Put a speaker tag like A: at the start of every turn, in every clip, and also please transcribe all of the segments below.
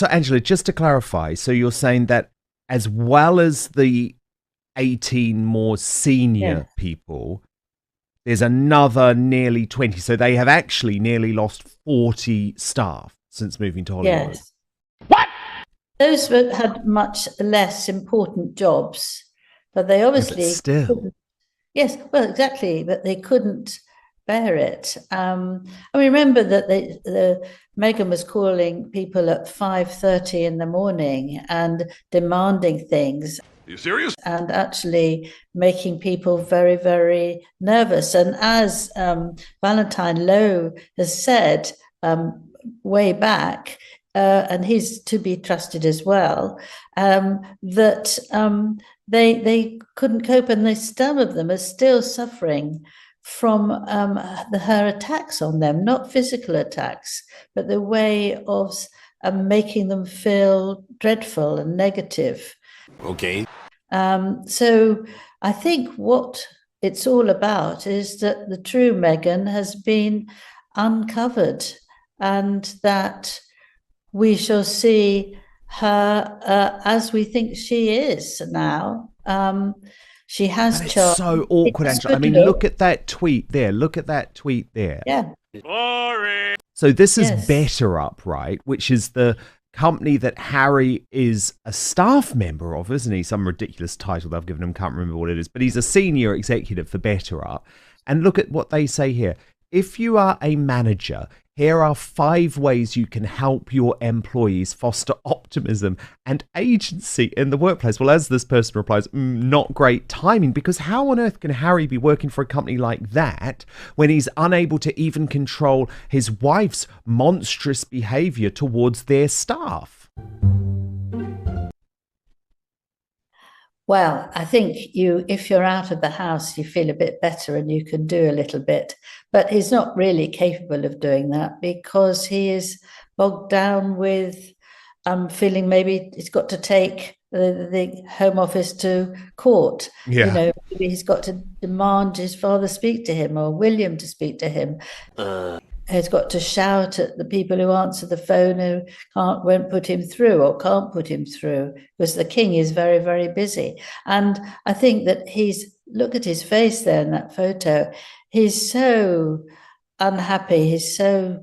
A: So, Angela, just to clarify, so you're saying that as well as the 18 more
B: Yeah.
A: senior people, there's another nearly 20. So they have actually nearly lost 40 staff since moving to Hollywood.
B: Yes. Those had much less important jobs, but they
A: Yeah, but
B: obviously
A: still.
B: couldn't. Yes, well, exactly, but they couldn't bear it. I remember that the Meghan was calling people at 5:30 in the morning and demanding things.
C: Are you serious?
B: And actually making people very, very nervous. And as Valentine Lowe has said way back, and he's to be trusted as well, that they couldn't cope, and some of them are still suffering from her attacks on them, not physical attacks, but the way of making them feel dreadful and negative.
C: Okay.
B: So I think what it's all about is that the true Meghan has been uncovered, and that we shall see her as we think she is now. She has
A: And it's
B: charm.
A: so awkward,
B: It's
A: Angela. I
B: good
A: mean, look
B: look.
A: at that tweet there. Look at that tweet there.
B: Yeah.
C: Boring.
A: So this is
B: Yes.
A: Better Up, right? Which is the company that Harry is a staff member of, isn't he? Some ridiculous title they've given him, can't remember what it is, but he's a senior executive for Better Up. And look at what they say here. If you are a manager, here are 5 ways you can help your employees foster optimism and agency in the workplace. Well, as this person replies, not great timing, because how on earth can Harry be working for a company like that when he's unable to even control his wife's monstrous behavior towards their staff?
B: Well, I think if you're out of the house, you feel a bit better and you can do a little bit. But he's not really capable of doing that because he is bogged down with feeling maybe he's got to take the Home Office to court.
A: Yeah.
B: Maybe he's got to demand his father speak to him or William to speak to him. Has got to shout at the people who answer the phone who won't put him through or can't put him through, because the king is very, very busy. And I think that look at his face there in that photo. He's so unhappy. He's so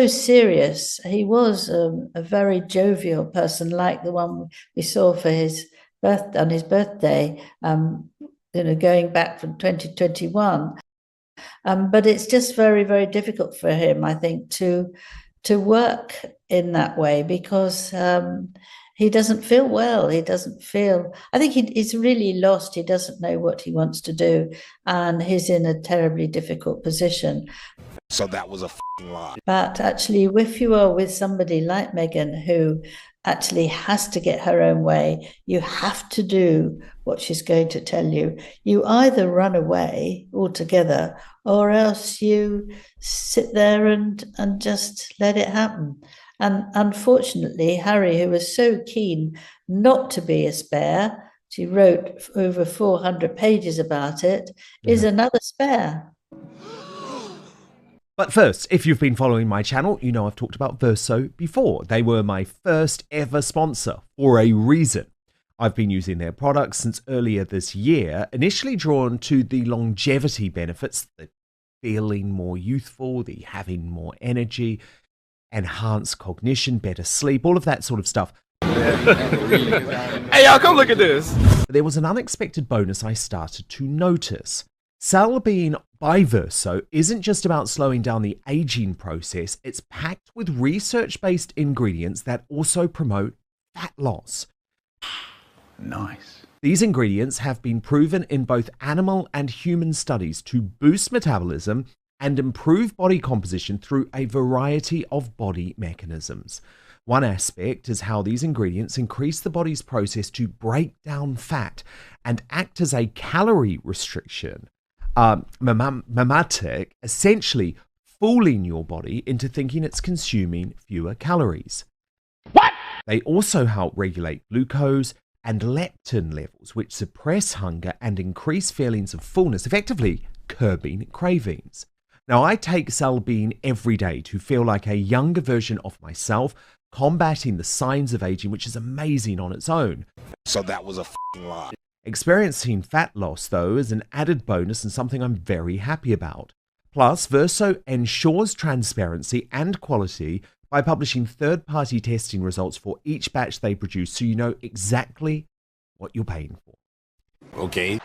B: serious. He was a very jovial person, like the one we saw for his birthday, going back from 2021. But it's just very, very difficult for him, I think, to work in that way because he doesn't feel well. He doesn't feel. I think he's really lost. He doesn't know what he wants to do, and he's in a terribly difficult position.
C: So that was a lie.
B: But actually, if you are with somebody like Meghan, who actually has to get her own way, you have to do what she's going to tell you. You either run away altogether or else you sit there and just let it happen. And unfortunately, Harry, who was so keen not to be a spare, she wrote over 400 pages about it, is another spare.
A: But first, if you've been following my channel, you know I've talked about Verso before. They were my first ever sponsor for a reason. I've been using their products since earlier this year, initially drawn to the longevity benefits, the feeling more youthful, the having more energy, enhanced cognition, better sleep, all of that sort of stuff.
C: Hey, y'all, come look at this.
A: But there was an unexpected bonus I started to notice. Salbean by Verso isn't just about slowing down the aging process, it's packed with research-based ingredients that also promote fat loss.
C: Nice.
A: These ingredients have been proven in both animal and human studies to boost metabolism and improve body composition through a variety of body mechanisms. One aspect is how these ingredients increase the body's process to break down fat and act as a calorie restriction. Mimetic, essentially fooling your body into thinking it's consuming fewer calories.
C: What?
A: They also help regulate glucose and leptin levels, which suppress hunger and increase feelings of fullness, effectively curbing cravings. Now, I take Salbean every day to feel like a younger version of myself, combating the signs of aging, which is amazing on its own.
C: So that was a lie.
A: Experiencing fat loss, though, is an added bonus and something I'm very happy about. Plus, Verso ensures transparency and quality by publishing third-party testing results for each batch they produce, so you know exactly what you're paying for.
C: Okay.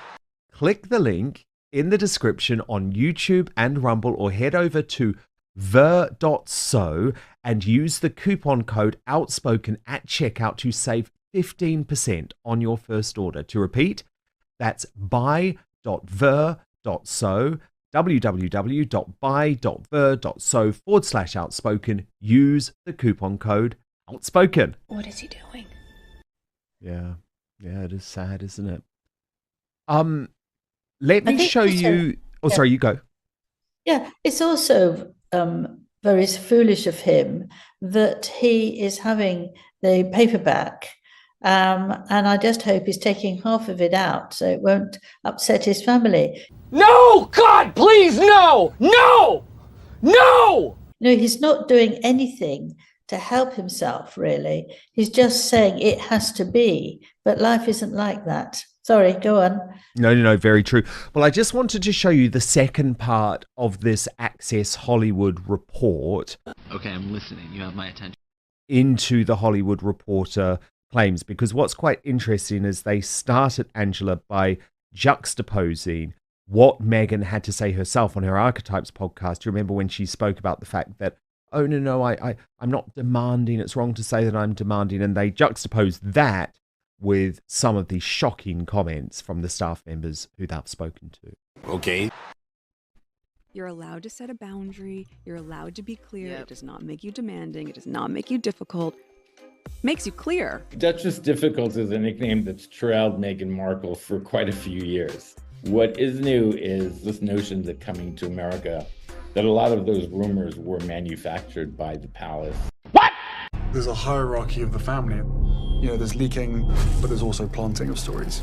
A: Click the link in the description on YouTube and Rumble, or head over to ver.so and use the coupon code outspoken at checkout to save 15% on your first order. To repeat, that's buy.ver.so, www.buy.ver.so/outspoken. Use the coupon code outspoken.
D: What is he doing?
A: Yeah, it is sad, isn't it? Let me show you. Oh, sorry, you go.
B: Yeah, it's also very foolish of him that he is having the paperback. And I just hope he's taking half of it out so it won't upset his family.
E: No! God, please, no! No! No!
B: No, he's not doing anything to help himself, really. He's just saying it has to be, but life isn't like that. Sorry, go on.
A: No, very true. Well, I just wanted to show you the second part of this Access Hollywood report.
F: Okay, I'm listening. You have my attention.
A: Into the Hollywood Reporter claims, because what's quite interesting is they started, Angela, by juxtaposing what Meghan had to say herself on her Archetypes podcast. Do you remember when she spoke about the fact that, oh, no, I'm not demanding, it's wrong to say that I'm demanding, and they juxtaposed that with some of the shocking comments from the staff members who they've spoken to.
C: Okay.
D: You're allowed to set a boundary. You're allowed to be clear. Yep. It does not make you demanding. It does not make you difficult. Makes you clear.
G: Duchess Difficult is a nickname that's trailed Meghan Markle for quite a few years. What is new is this notion that coming to America, that a lot of those rumors were manufactured by the palace.
C: What?
H: There's a hierarchy of the family. You know, there's leaking, but there's also planting of stories.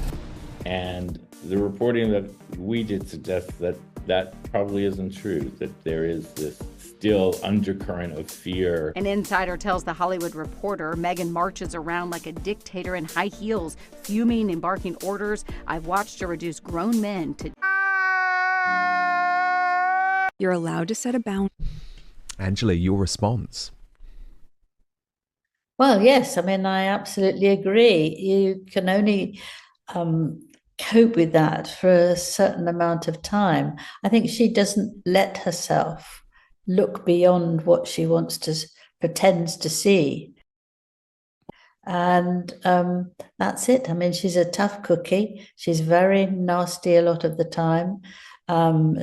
G: And the reporting that we did suggests that that probably isn't true, that there is this still undercurrent of fear.
I: An insider tells The Hollywood Reporter Meghan marches around like a dictator in high heels, fuming and barking orders. I've watched her reduce grown men to...
D: You're allowed to set a boundary.
A: Angela, your response?
B: Well, yes, I mean, I absolutely agree. You can only cope with that for a certain amount of time. I think she doesn't let herself look beyond what she wants to, pretends to see. And that's it. I mean, she's a tough cookie. She's very nasty a lot of the time.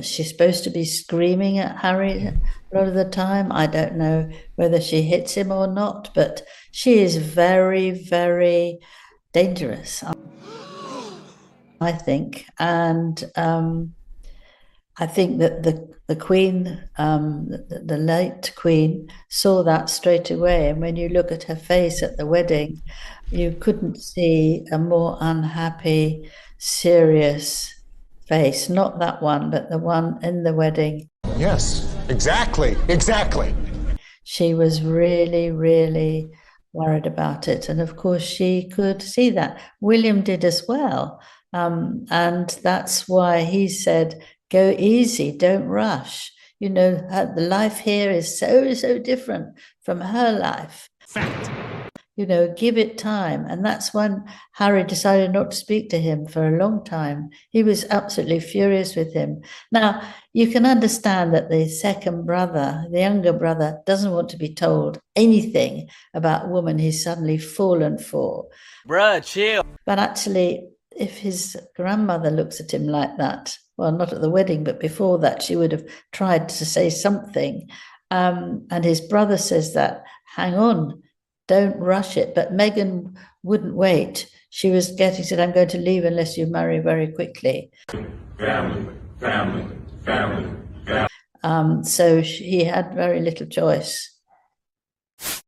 B: She's supposed to be screaming at Harry a lot of the time. I don't know whether she hits him or not, but she is very, very dangerous, I think. And I think that the Queen, the late Queen, saw that straight away. And when you look at her face at the wedding, you couldn't see a more unhappy, serious face. Not that one, but the one in the wedding.
J: Yes, exactly.
B: She was really, really worried about it. And of course, she could see that. William did as well. And that's why he said, go easy, don't rush. You know, the life here is so different from her life.
A: Fact.
B: You know, give it time. And that's when Harry decided not to speak to him for a long time. He was absolutely furious with him. Now, you can understand that the second brother, the younger brother, doesn't want to be told anything about a woman he's suddenly fallen for.
E: Bruh, chill.
B: But actually, if his grandmother looks at him like that, well, not at the wedding, but before that, she would have tried to say something. And his brother says that, hang on, don't rush it. But Meghan wouldn't wait. She was said, I'm going to leave unless you marry very quickly.
J: Family.
B: So he had very little choice.